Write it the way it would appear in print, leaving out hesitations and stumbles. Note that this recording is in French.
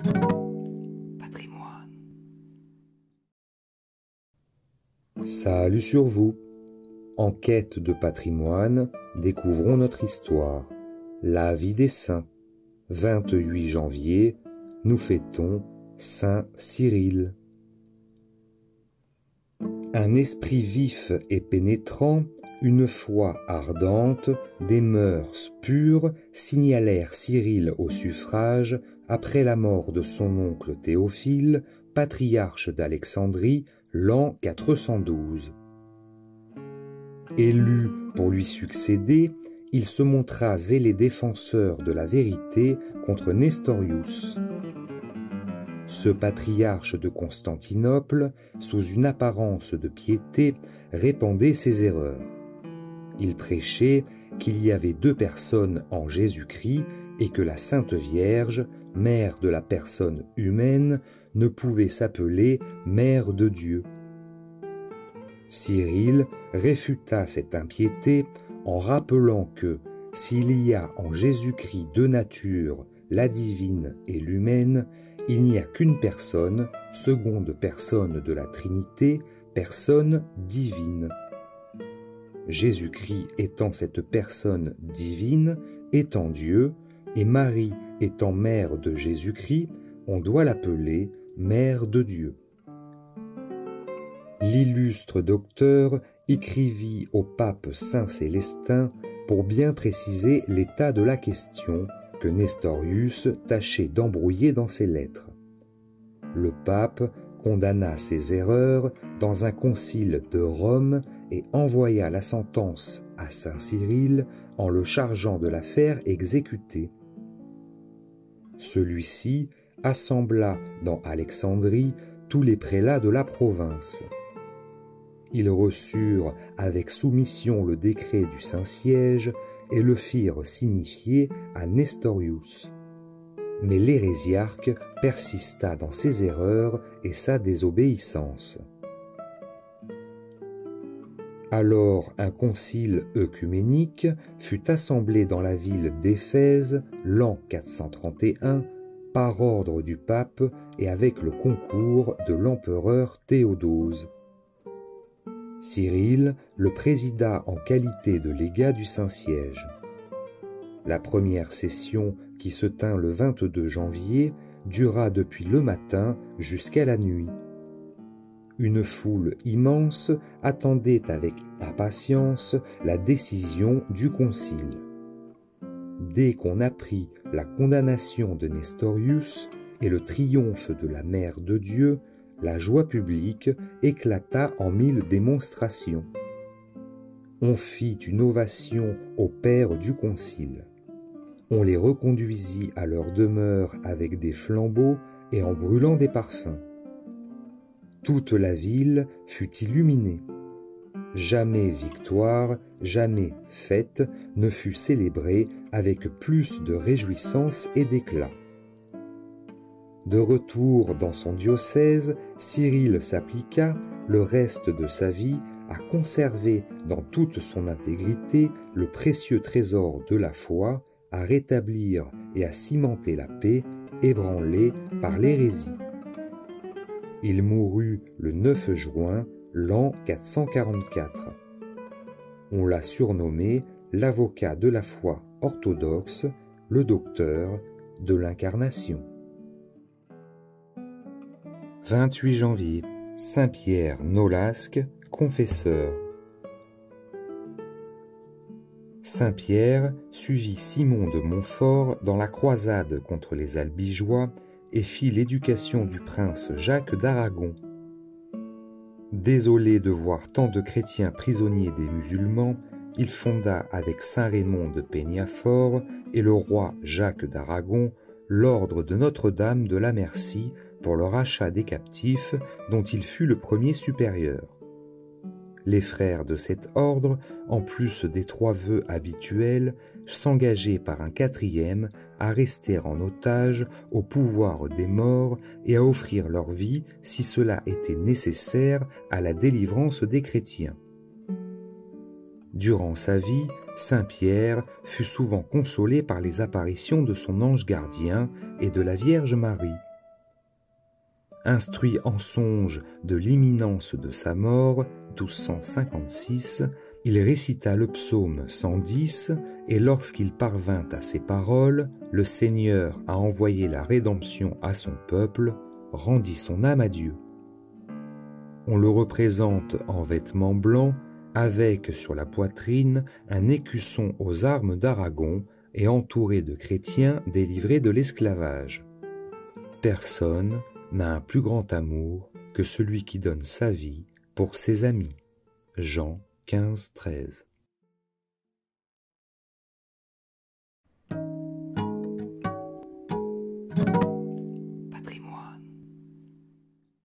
Patrimoine. Salut sur vous. En quête de patrimoine, découvrons notre histoire. La vie des saints. 28 janvier, nous fêtons Saint Cyril. Un esprit vif et pénétrant, une foi ardente, des mœurs pures signalèrent Cyril au suffrage après la mort de son oncle Théophile, patriarche d'Alexandrie, l'an 412. Élu pour lui succéder, il se montra zélé défenseur de la vérité contre Nestorius. Ce patriarche de Constantinople, sous une apparence de piété, répandait ses erreurs. Il prêchait qu'il y avait deux personnes en Jésus-Christ et que la Sainte Vierge, mère de la personne humaine, ne pouvait s'appeler mère de Dieu. Cyril réfuta cette impiété en rappelant que, s'il y a en Jésus-Christ deux natures, la divine et l'humaine, il n'y a qu'une personne, seconde personne de la Trinité, personne divine. Jésus-Christ étant cette personne divine, étant Dieu, et Marie étant mère de Jésus-Christ, on doit l'appeler mère de Dieu. L'illustre docteur écrivit au pape Saint Célestin pour bien préciser l'état de la question que Nestorius tâchait d'embrouiller dans ses lettres. Le pape condamna ses erreurs dans un concile de Rome et envoya la sentence à Saint Cyril en le chargeant de la faire exécuter. Celui-ci assembla dans Alexandrie tous les prélats de la province. Ils reçurent avec soumission le décret du Saint-Siège et le firent signifier à Nestorius. Mais l'hérésiarque persista dans ses erreurs et sa désobéissance. Alors un concile œcuménique fut assemblé dans la ville d'Éphèse l'an 431 par ordre du pape et avec le concours de l'empereur Théodose. Cyril le présida en qualité de légat du Saint-Siège. La première session, qui se tint le 22 janvier, dura depuis le matin jusqu'à la nuit. Une foule immense attendait avec impatience la décision du concile. Dès qu'on apprit la condamnation de Nestorius et le triomphe de la Mère de Dieu, la joie publique éclata en 1000 démonstrations. On fit une ovation aux pères du concile. On les reconduisit à leur demeure avec des flambeaux et en brûlant des parfums. Toute la ville fut illuminée. Jamais victoire, jamais fête ne fut célébrée avec plus de réjouissance et d'éclat. De retour dans son diocèse, Cyril s'appliqua, le reste de sa vie, à conserver dans toute son intégrité le précieux trésor de la foi, à rétablir et à cimenter la paix, ébranlée par l'hérésie. Il mourut le 9 juin, l'an 444. On l'a surnommé l'avocat de la foi orthodoxe, le docteur de l'incarnation. 28 janvier, Saint-Pierre Nolasque, confesseur. Saint-Pierre suivit Simon de Montfort dans la croisade contre les Albigeois et fit l'éducation du prince Jacques d'Aragon. Désolé de voir tant de chrétiens prisonniers des musulmans, il fonda avec saint Raymond de Peñafort et le roi Jacques d'Aragon l'ordre de Notre-Dame de la Merci pour le rachat des captifs dont il fut le premier supérieur. Les frères de cet ordre, en plus des 3 vœux habituels, s'engageaient par un 4e à rester en otage au pouvoir des morts et à offrir leur vie, si cela était nécessaire, à la délivrance des chrétiens. Durant sa vie, Saint Pierre fut souvent consolé par les apparitions de son ange gardien et de la Vierge Marie. Instruit en songe de l'imminence de sa mort, 1256, il récita le psaume 110 et lorsqu'il parvint à ces paroles, le Seigneur a envoyé la rédemption à son peuple, rendit son âme à Dieu. On le représente en vêtements blancs, avec sur la poitrine un écusson aux armes d'Aragon et entouré de chrétiens délivrés de l'esclavage. Personne n'a un plus grand amour que celui qui donne sa vie pour ses amis. Jean 15, 13.